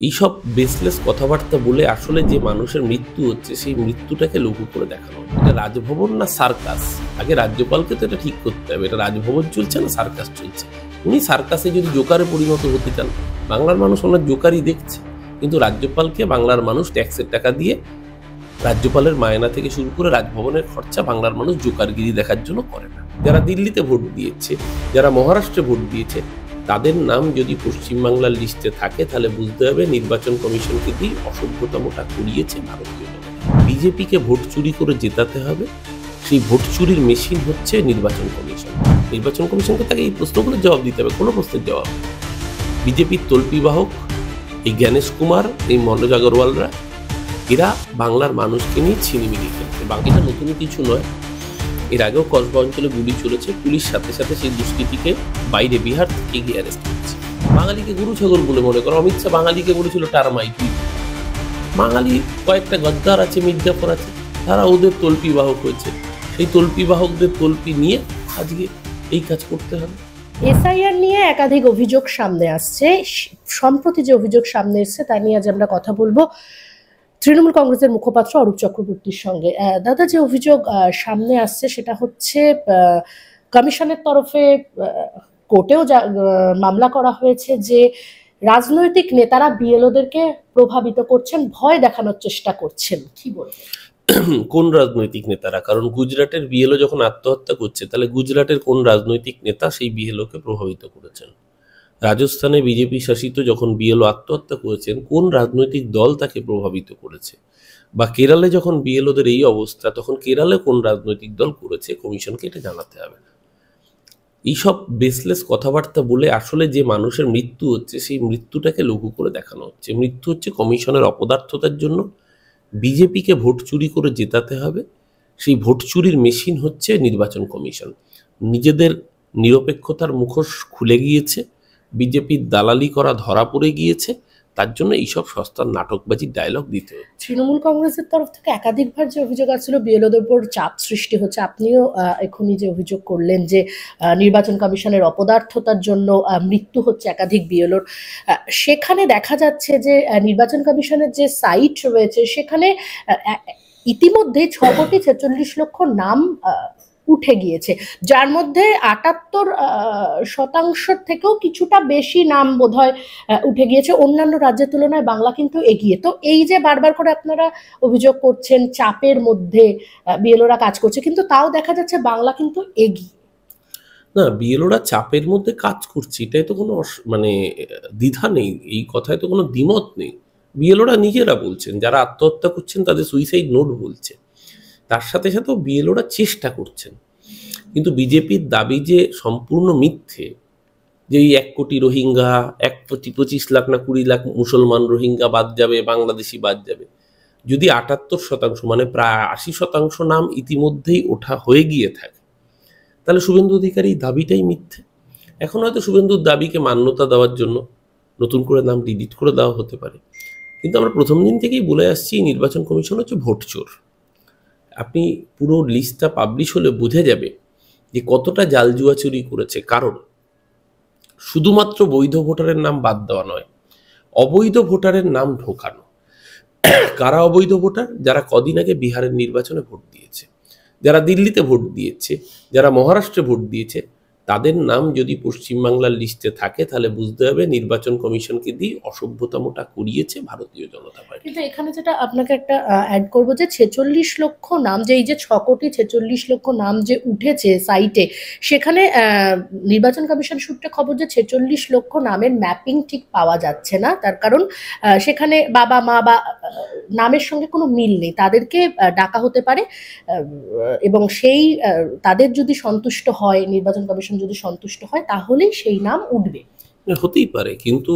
এইসব বেসলেস কথাবার্তা বলে আসলে যে মানুষের মৃত্যু হচ্ছে সেই মৃত্যুটাকে লঘু করে দেখানো। এটা রাজভবন না সার্কাস? আগে রাজ্যপালকে তো এটা ঠিক করতে হবে, এটা রাজভবন চলছে না সার্কাস চলছে। উনি সার্কাসে যদি জোকারে পরিণত হতে চান, বাংলার মানুষ ওনার জোকারই দেখছে। কিন্তু রাজ্যপালকে বাংলার মানুষ ট্যাক্সের টাকা দিয়ে রাজ্যপালের মায়না থেকে শুরু করে রাজভবনের খরচা বাংলার মানুষ জোকারগিরি দেখার জন্য করে না। যারা দিল্লিতে ভোট দিয়েছে, যারা মহারাষ্ট্রে ভোট দিয়েছে, তাদের নাম যদি পশ্চিমবাংলার লিস্টে থাকে তাহলে বুঝতে হবে নির্বাচন কমিশনকে দিয়ে অসভ্যতমটা করিয়েছে ভারতীয় জনতা। বিজেপিকে ভোট চুরি করে জেতাতে হবে, সেই ভোট চুরির মেশিন হচ্ছে নির্বাচন কমিশন। নির্বাচন কমিশনকে তাকে এই প্রশ্নগুলোর জবাব দিতে হবে, কোনো প্রশ্নের জবাব। বিজেপির তল্পিবাহক এই জ্ঞানেশ কুমার, এই মনোজ আগরওয়ালরা, এরা বাংলার মানুষকে নিয়ে ছিনিমিনি খেলছে। বাকিটা নতুন কিছু নয়, এর আগেও কসবা অঞ্চলে গুলি চলেছে, পুলিশ সাথে সাথে সেই দুষ্কৃতীকে বাইরে বিহার থেকে গিয়ে অ্যারেস্ট করেছে। বাঙালিকে গরু ছাগল বলে মনে করো, অমিত শাহ বাঙালিকে বলেছিল টারমাইট। বাঙালি কয়েকটা গদ্দার আছে, মির্জাফর আছে, তারা ওদের তল্পি বাহক হয়েছে। সেই তল্পি বাহকদের তল্পি নিয়ে আজকে এই কাজ করতে হবে। এসআইআর নিয়ে একাধিক অভিযোগ সামনে আসছে। সম্প্রতি যে অভিযোগ সামনে এসছে তা নিয়ে আজ আমরা কথা বলবো তৃণমূল কংগ্রেসের মুখপাত্র অরূপ চক্রবর্তীর সঙ্গে। দাদা, যে অভিযোগ সামনে আসছে সেটা হচ্ছে কমিশনের তরফে কোর্টেও মামলা করা হয়েছে যে রাজনৈতিক নেতারা বিএলওদেরকে প্রভাবিত করছেন, ভয় দেখানোর চেষ্টা করছেন। কি বলবেন? কোন রাজনৈতিক নেতারা? কারণ গুজরাটের বিএলও যখন আত্মহত্যা করছে, তাহলে গুজরাটের কোন রাজনৈতিক নেতা সেই বিএলওকে প্রভাবিত করেছেন? রাজস্থানে বিজেপি শাসিত যখন বিএলও আত্মহত্যা করেছেন, কোন রাজনৈতিক দল তাকে প্রভাবিত করেছে? বা কেরালে যখন বিএলওদের এই অবস্থা, তখন কেরালে কোন রাজনৈতিক দল করেছে? কমিশনকে এটা জানাতে হবে। এইসব বেসলেস কথাবার্তা বলে আসলে যে মানুষের মৃত্যু হচ্ছে সেই মৃত্যুটাকে লঘু করে দেখানো হচ্ছে। মৃত্যু হচ্ছে কমিশনের অপদার্থতার জন্য। বিজেপিকে ভোট চুরি করে জেতাতে হবে, সেই ভোট চুরির মেশিন হচ্ছে নির্বাচন কমিশন। নিজেদের নিরপেক্ষতার মুখোশ খুলে গিয়েছে, বিজেপির দালালি করা ধরা পড়ে গিয়েছে, তার জন্য এইসব সস্তার নাটকবাজির ডায়লগ দিতে হচ্ছে। তৃণমূল কংগ্রেসের তরফ থেকে একাধিকবার যে অভিযোগ আসছিল বিএলওদের উপর চাপ সৃষ্টি হচ্ছে, আপনিও এখনই যে অভিযোগ করলেন যে নির্বাচন কমিশনের অপদার্থতার জন্য মৃত্যু হচ্ছে একাধিক বিএলওর, সেখানে দেখা যাচ্ছে যে নির্বাচন কমিশনের যে সাইট রয়েছে সেখানে ইতিমধ্যে 6,46,00,000 নাম উঠে গিয়েছে, যার মধ্যে 78% থেকেও কিছুটা বেশি নাম বোধহয় উঠে গিয়েছে। অন্যান্য রাজ্যের তুলনায় বাংলা কিন্তু এগিয়ে। তো এই যে বারবার করে আপনারা অভিযোগ করছেন চাপের মধ্যে বিএলওরা কাজ করছে, কিন্তু তাও দেখা যাচ্ছে বাংলা কিন্তু এগিয়ে। না, বিএলওরা চাপের মধ্যে কাজ করছে, এটাই তো কোনো মানে দ্বিধা নেই, এই কথায় তো কোনো দ্বিমত নেই। বিএলওরা নিজেরা বলছেন, যারা আত্মহত্যা করছেন তাদের সুইসাইড নোট বলছে। তার সাথে সাথেও বিএলওরা চেষ্টা করছেন। কিন্তু বিজেপির দাবি যে সম্পূর্ণ মিথ্যে, যে এই 1 কোটি রোহিঙ্গা, 1,25 লাখ না 20 লাখ মুসলমান রোহিঙ্গা বাদ যাবে, বাংলাদেশি বাদ যাবে। যদি 78% মানে প্রায় 80% নাম ইতিমধ্যেই ওঠা হয়ে গিয়ে থাকে, তাহলে শুভেন্দু অধিকারী দাবিটাই মিথ্যে। এখন হয়তো শুভেন্দুর দাবিকে মান্যতা দেওয়ার জন্য নতুন করে নাম ডিলিট করে দেওয়া হতে পারে, কিন্তু আমরা প্রথম দিন থেকেই বলে আসছি নির্বাচন কমিশন হচ্ছে ভোট চোর। আপনি পুরো লিস্টটা পাবলিশ হলে বোঝা যাবে যে কতটা জাল জুয়া চুরি করেছে। কারণ শুধুমাত্র বৈধ ভোটারের নাম বাদ দেওয়া নয়, অবৈধ ভোটারের নাম ঢোকানো। কারা অবৈধ ভোটার? যারা কদিন আগে বিহারের নির্বাচনে ভোট দিয়েছে, যারা দিল্লিতে ভোট দিয়েছে, যারা মহারাষ্ট্রে ভোট দিয়েছে, তাদের নাম যদি পশ্চিমবাংলার লিস্টে থাকে তাহলে বুঝতে হবে নির্বাচন কমিশনকে দিয়ে অসভ্যতমটা করিয়েছে ভারতীয় জনতা পার্টি। কিন্তু এখানে যেটা আপনাকে একটা অ্যাড করবো যে 46 লক্ষ নাম, যে এই যে 6,46,00,000 নাম যে উঠেছে সাইটে, সেখানে নির্বাচন কমিশন সূত্রে খবর যে 46 লক্ষ নামের ম্যাপিং ঠিক পাওয়া যাচ্ছে না। তার কারণ সেখানে বাবা মা বা নামের সঙ্গে কোনো মিল নেই, তাদেরকে ডাকা হতে পারে এবং সেই তাদের যদি সন্তুষ্ট হয়, নির্বাচন কমিশন যদি সন্তুষ্ট হয়, তাহলেই সেই নাম উঠবে। হতেই পারে, কিন্তু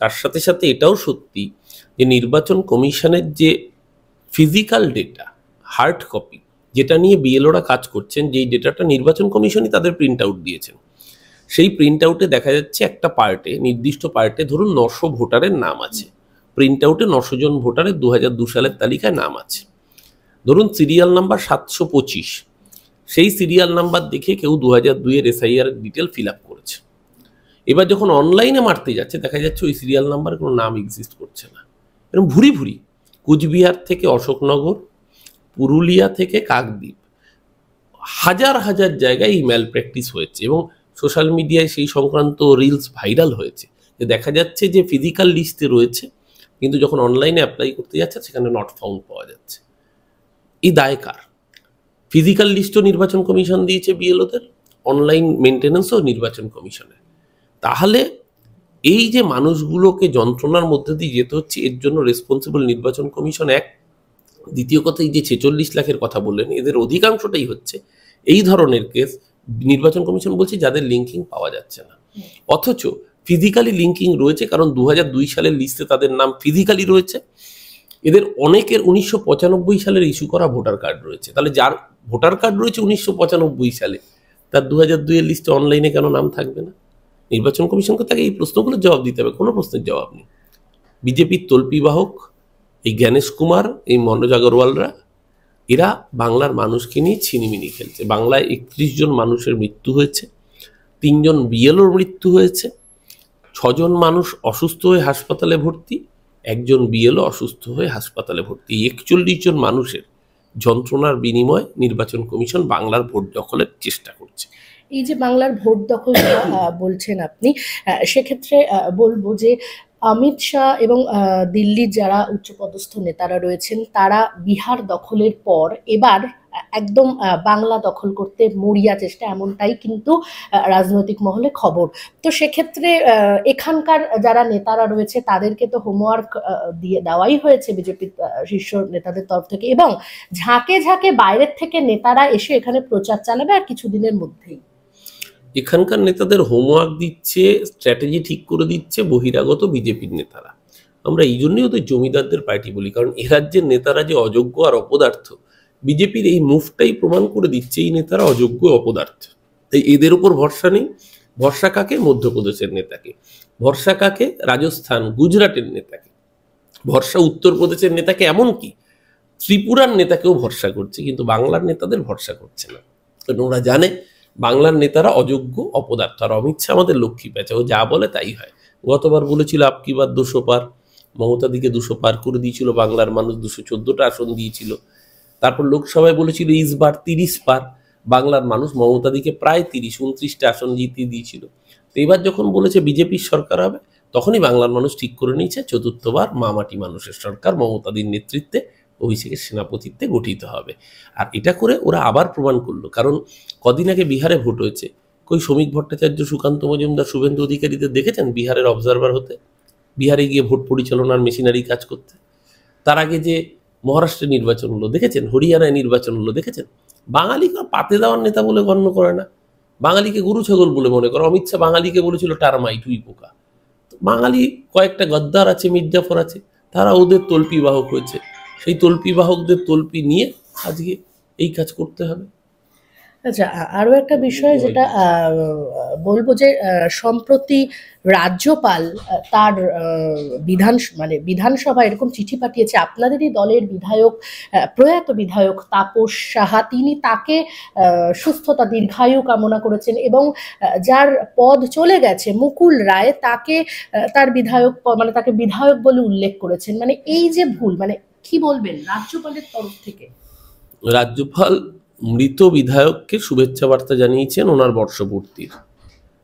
তার সাথে সাথে এটাও সত্যি যে নির্বাচন কমিশনের যে ফিজিক্যাল ডেটা, হার্ড কপি, যেটা নিয়ে বিএলওরা কাজ করছেন, যেই ডেটাটা নির্বাচন কমিশনই তাদের প্রিন্ট আউট দিয়েছেন, সেই প্রিন্ট আউটে দেখা যাচ্ছে একটা পার্টে, নির্দিষ্ট পার্টে ধরুন 900 ভোটারের নাম আছে। প্রিন্ট আউটে 900 জন ভোটারের 2002 সালের তালিকায় নাম আছে। ধরুন সিরিয়াল নাম্বার 725, সেই সিরিয়াল নাম্বার দেখে কেউ 2002 এর এসআইআর ডিটেল ফিল আপ করেছে। এবার যখন অনলাইনে মারতে যাচ্ছে দেখা যাচ্ছে ওই সিরিয়াল নাম্বার কোনো নাম এক্সিস্ট করছে না। এরকম ভুরি ভুরি কুচবিহার থেকে অশোকনগর, পুরুলিয়া থেকে কাকদ্বীপ, হাজার হাজার জায়গায় এই ম্যাল প্র্যাকটিস হয়েছে এবং সোশ্যাল মিডিয়ায় সেই সংক্রান্ত রিলস ভাইরাল হয়েছে। যে দেখা যাচ্ছে যে ফিজিক্যাল লিস্টে রয়েছে কিন্তু যখন অনলাইনে অ্যাপ্লাই করতে যাচ্ছে সেখানে নট ফাউন্ড পাওয়া যাচ্ছে। এই দায় কার? ফিজিক্যাল লিস্টও নির্বাচন কমিশন দিয়েছে বিএলওদের, অনলাইন মেনটেন্যান্সও নির্বাচন কমিশনের। তাহলে এই যে মানুষগুলোকে যন্ত্রণার মধ্যে দিয়ে যেতে হচ্ছে এর জন্য রেসপন্সিবল নির্বাচন কমিশন এক। দ্বিতীয় কথা, এই যে 46 লাখের কথা বললেন এদের অধিকাংশটাই হচ্ছে এই ধরনের কেস। নির্বাচন কমিশন বলছে যাদের লিঙ্কিং পাওয়া যাচ্ছে না, অথচ ফিজিক্যালি লিঙ্কিং রয়েছে, কারণ 2002 সালের লিস্টে তাদের নাম ফিজিক্যালি রয়েছে। এদের অনেকের 1995 সালের ইস্যু করা ভোটার কার্ড রয়েছে। তাহলে যার ভোটার কার্ড রয়েছে 1995 সালে, তার 2002 এর লিস্টে অনলাইনে কেন নাম থাকবে না? নির্বাচন কমিশনকে তাকে এই প্রশ্নগুলোর জবাব দিতে হবে। কোনো প্রশ্নের জবাব নেই। বিজেপির তল্পিবাহক এই জ্ঞানেশ কুমার, এই মনোজ আগরওয়ালরা, এরা বাংলার মানুষকে নিয়ে ছিনিমিনি খেলছে। বাংলায় 31 জন মানুষের মৃত্যু হয়েছে, 3 জন বিএলওর মৃত্যু হয়েছে, 6 জন মানুষ অসুস্থ হয়ে হাসপাতালে ভর্তি, 1 জন বিএলও অসুস্থ হয়ে হাসপাতালে ভর্তি। 41 জন মানুষের যন্ত্রণার বিনিময়ে নির্বাচন কমিশন বাংলার ভোট দখলের চেষ্টা করছে। এই যে বাংলার ভোট দখল বলছেন আপনি, সেক্ষেত্রে বলবো যে অমিত শাহ এবং দিল্লির যারা উচ্চপদস্থ নেতারা রয়েছেন তারা বিহার দখলের পর এবার একদম বাংলা দখল করতে মরিয়া চেষ্টা, এমনটাই কিন্তু রাজনৈতিক মহলে খবর। তো সেক্ষেত্রে এখানকার যারা নেতারা রয়েছে তাদেরকে তো হোমওয়ার্ক দিয়ে দেওয়াই হয়েছে বিজেপির শীর্ষ নেতাদের তরফ থেকে, এবং ঝাঁকে ঝাঁকে বাইরের থেকে নেতারা এসে এখানে প্রচার চালাবে আর কিছুদিনের মধ্যেই। এখানকার নেতাদের হোমওয়ার্ক দিচ্ছে, স্ট্র্যাটেজি ঠিক করে দিচ্ছে বহিরাগত বিজেপির নেতারা। আমরা এই জন্যই ওদের জমিদারদের পার্টি বলি, কারণ এ রাজ্যের নেতারা যে অযোগ্য আর অপদার্থ, বিজেপির এই মুভটাই প্রমাণ করে দিচ্ছে এই নেতারা অযোগ্য অপদার্থ। তাই এদের উপর ভরসা নেই। ভরসা কাকে? মধ্যপ্রদেশের নেতাকে। ভরসা কাকে? রাজস্থান, গুজরাটের নেতাকে। ভরসা উত্তরপ্রদেশের নেতাকে, এমনকি ত্রিপুরার নেতাকেও ভরসা করছে, কিন্তু বাংলার নেতাদের ভরসা করছে না। কারণ ওরা জানে বাংলার নেতারা অযোগ্য অপদার্থ। আর অমিত শাহ আমাদের লক্ষ্মী পেঁচা, ও যা বলে তাই হয়। গতবার বলেছিল আপকি বার 200 পার, মমতা দিকে 200 পার করে দিয়েছিল, বাংলার মানুষ 214টা আসন দিয়েছিল। তারপর লোকসভায় বলেছিল ইসবার 30 পার, বাংলার মানুষ মমতা দিকে প্রায় 29টা আসন জিতিয়ে দিয়েছিল। তো এবার যখন বলেছে বিজেপির সরকার হবে, তখনই বাংলার মানুষ ঠিক করে নিয়েছে চতুর্থবার মামাটি মানুষের সরকার মমতাদির নেতৃত্বে অভিষেকের সেনাপতিত্বে গঠিত হবে। আর এটা করে ওরা আবার প্রমাণ করলো, কারণ কদিন আগে বিহারে ভোট হয়েছে, কই শ্রমিক ভট্টাচার্য, সুকান্ত মজুমদার, শুভেন্দু অধিকারীদের দেখেছেন বিহারের অবজারভার হতে, বিহারে গিয়ে ভোট পরিচালনার মেশিনারি কাজ করতে? তার আগে যে মহারাষ্ট্রে নির্বাচন হলো দেখেছেন, হরিয়ানায় নির্বাচন হলো দেখেছেন? বাঙালিকে পাতে দেওয়ার নেতা বলে গণ্য করে না, বাঙালিকে গরু ছাগল বলে মনে করে। অমিত শাহ বাঙালিকে বলেছিল টারমাইট, উই পোকা। বাঙালি কয়েকটা গদ্দার আছে, মির্জাফর আছে, তারা ওদের তল্পি বাহক হয়েছে। সেই তল্পি বাহকদের তল্পি নিয়ে আজকে এই কাজ করতে হবে। আচ্ছা, আরো একটা বিষয় যেটা বলবো যে সম্প্রতি রাজ্যপাল তার বিধানসভা এরকম চিঠি পাঠিয়েছে। আপনাদেরই দলের বিধায়ক, প্রয়াত বিধায়ক তাপস সাহা, তিনি তাকে সুস্থতা, দীর্ঘায়ু কামনা করেছেন, এবং যার পদ চলে গেছে মুকুল রায়, তাকে তার বিধায়ক তাকে বিধায়ক বলে উল্লেখ করেছেন। মানে এই যে ভুল, মানে কি বলবেন রাজ্যপালের তরফ থেকে? রাজ্যপাল মৃত বিধায়ককে শুভেচ্ছা বার্তা জানিয়েছেন ওনার বর্ষপূর্তির।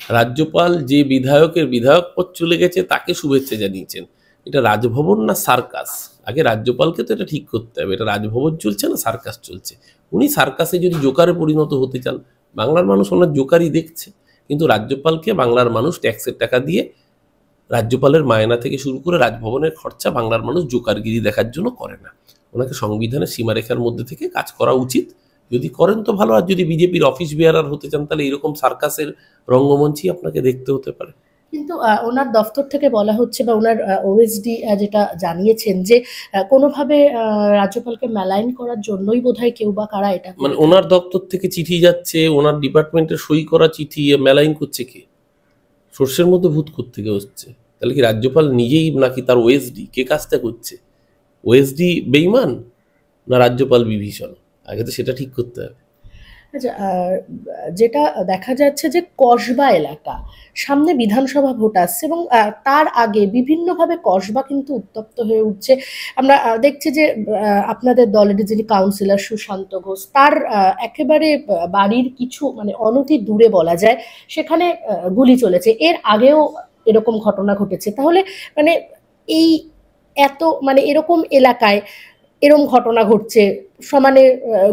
রাজ্যপাল যে বিধায়কের বিধায়ক পদ চলে গেছে তাকে শুভেচ্ছা জানিয়েছেন। এটা রাজভবন না সার্কাস? আগে রাজ্যপালকে তো এটা ঠিক করতে হবে, এটা রাজভবন চলছে না সার্কাস চলছে। উনি সার্কাসে যদি জোকারে পরিণত হতে চান, বাংলার মানুষ ওনার জোকারই দেখছে। কিন্তু রাজ্যপালকে বাংলার মানুষ ট্যাক্সের টাকা দিয়ে, রাজ্যপালের মায়না থেকে শুরু করে রাজভবনের খরচা বাংলার মানুষ জোকারগিরি দেখার জন্য করে না। ওনাকে সংবিধানের সীমারেখার মধ্যে থেকে কাজ করা উচিত। যদি করেন তো ভালো, আর যদি বিজেপির অফিস বেয়ারার হতে চান তাহলে এরকম সার্কাসের রঙ্গমঞ্চই আপনাকে দেখতে হতে পারে। কিন্তু ওনার দফতর থেকে বলা হচ্ছে, বা ওনার ওএসডি যেটা জানিয়েছেন, যে কোনোভাবে রাজ্যপালকে মেলাইন করার জন্যই বোধহয় কেউ বা কারা এটা, মানে ওনার দপ্তর থেকে চিঠি যাচ্ছে, ওনার ডিপার্টমেন্টের সই করা চিঠি মেলাইন করছে কে? সর্ষের মধ্যে ভূত কোত্থেকে হচ্ছে? তাহলে কি রাজ্যপাল নিজেই নাকি তার ওএসডি? কে কাজটা করছে? ওএসডি বেইমান না রাজ্যপাল বিভীষণ? আগে তো সেটা ঠিক করতে হবে। আচ্ছা, যেটা দেখা যাচ্ছে যে কসবা এলাকা, সামনে বিধানসভা ভোট আসছে এবং তার আগে বিভিন্নভাবে কসবা কিন্তু উত্তপ্ত হয়ে উঠছে। আমরা দেখছি যে আপনাদের দলের যিনি কাউন্সিলর সুশান্ত ঘোষ, তার একেবারে বাড়ির কিছু মানে অনতি দূরে বলা যায় সেখানে গুলি চলেছে। এর আগেও এরকম ঘটনা ঘটেছে। তাহলে মানে এই এত মানে এরকম এলাকায় এরকম ঘটনা ঘটছে, সমানে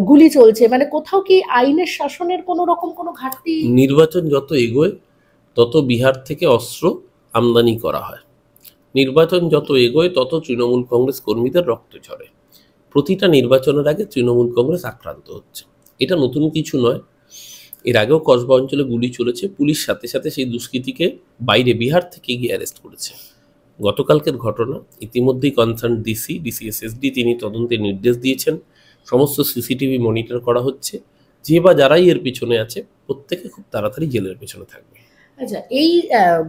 গুলি চলছে, মানে কোথাও কি আইনের শাসনের কোনো রকম কোনো ঘাটতি? নির্বাচন যত এগোয় তত বিহার থেকে অস্ত্র আমদানি করা হয়। নির্বাচন যত এগোয় তত তৃণমূল কংগ্রেস কর্মীদের রক্ত ঝরে। প্রতিটা নির্বাচনের আগে তৃণমূল কংগ্রেস আক্রান্ত হচ্ছে, এটা নতুন কিছু নয়। এর আগেও কসবা অঞ্চলে গুলি চলেছে, পুলিশ সাথে সাথে সেই দুষ্কৃতীকে বাইরে বিহার থেকে গিয়ে অ্যারেস্ট করেছে। গতকালকের ঘটনা, ইতিমধ্যেই কনসার্ন ডিসিএসএসডি তিনি তদন্তের নির্দেশ দিয়েছেন। সমস্ত সিসিটিভি মনিটর করা হচ্ছে। যে বা যারাই এর পিছনে আছে প্রত্যেকে খুব তাড়াতাড়ি জেলের পেছনে থাকবে। আচ্ছা, এই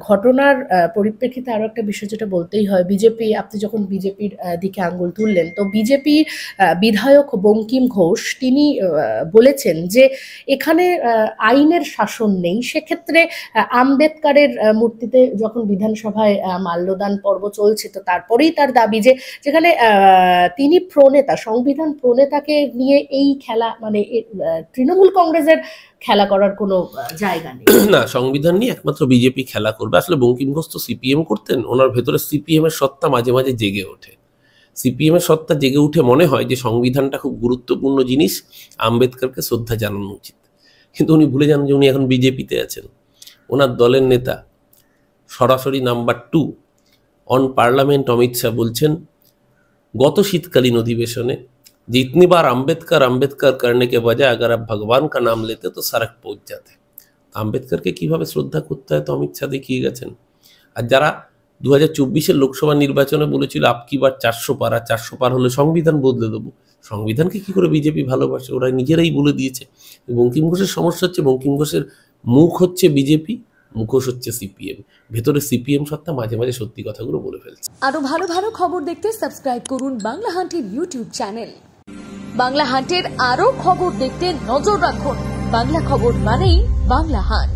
ঘটনার পরিপ্রেক্ষিতে আরো একটা বিষয় যেটা বলতেই হয়, বিজেপি, আপনি যখন বিজেপির দিকে আঙ্গুল তুললেন, তো বিজেপির বিধায়ক বঙ্কিম ঘোষ তিনি বলেছেন যে এখানে আইনের শাসন নেই। সেক্ষেত্রে আম্বেদকরের মূর্তিতে যখন বিধানসভায় মাল্যদান পর্ব চলছে, তো তারপরেই তার দাবি যে যেখানে তিনি প্রণেতা, সংবিধান প্রণেতাকে নিয়ে এই খেলা মানে তৃণমূল কংগ্রেসের খেলা করার কোনো জায়গা নেই। না, সংবিধান নিয়ে একমাত্র বিজেপি খেলা করবে। আসলে বঙ্কিম ঘোষ তো সিপিএম করতেন, ওনার ভেতরে সিপিএম এর সত্তা মাঝে মাঝে জেগে ওঠে। সিপিএম এর সত্তা জেগে উঠে মনে হয় যে সংবিধানটা খুব গুরুত্বপূর্ণ জিনিস, আম্বেদকরকে শ্রদ্ধা জানানো উচিত। কিন্তু উনি ভুলে যান যে উনি এখন বিজেপিতে আছেন। ওনার দলের নেতা সরাসরি number 2 on parliament Amit Shah বলছেন গত শীতকালীন अधिवेशने जितनी बार अम्बेडकर अम्बेडकर करने के बजाय अगर आप भगवान का नाम लेते तो सड़क पहुंच जाते। আম্বেদকরকে কিভাবে শ্রদ্ধা করতে হয় তো অমিত শাহ দেখিয়ে গেছেন। আর যারা 2024-এর লোকসভা নির্বাচনে বলেছিল আপকি বার 400 পার, আর 400 পার হলে সংবিধান বদলে দেবো, সংবিধানকে কি করে বিজেপি ভালোবাসে ওরা নিজেরাই বলে দিয়েছে। বঙ্কিম ঘোষের সমস্যা হচ্ছে বঙ্কিম ঘোষের মুখ হচ্ছে বিজেপি, মুখোশ হচ্ছে সিপিএম। ভেতরে সিপিএম সত্তা মাঝে মাঝে সত্যি কথাগুলো বলে ফেলছে। আরো ভালো ভালো খবর দেখতে সাবস্ক্রাইব করুন বাংলা হান্টের ইউটিউব চ্যানেল। বাংলা হান্টের আরো খবর দেখতে নজর রাখুন। বাংলা খবর মানেই বাংলা হান্ট।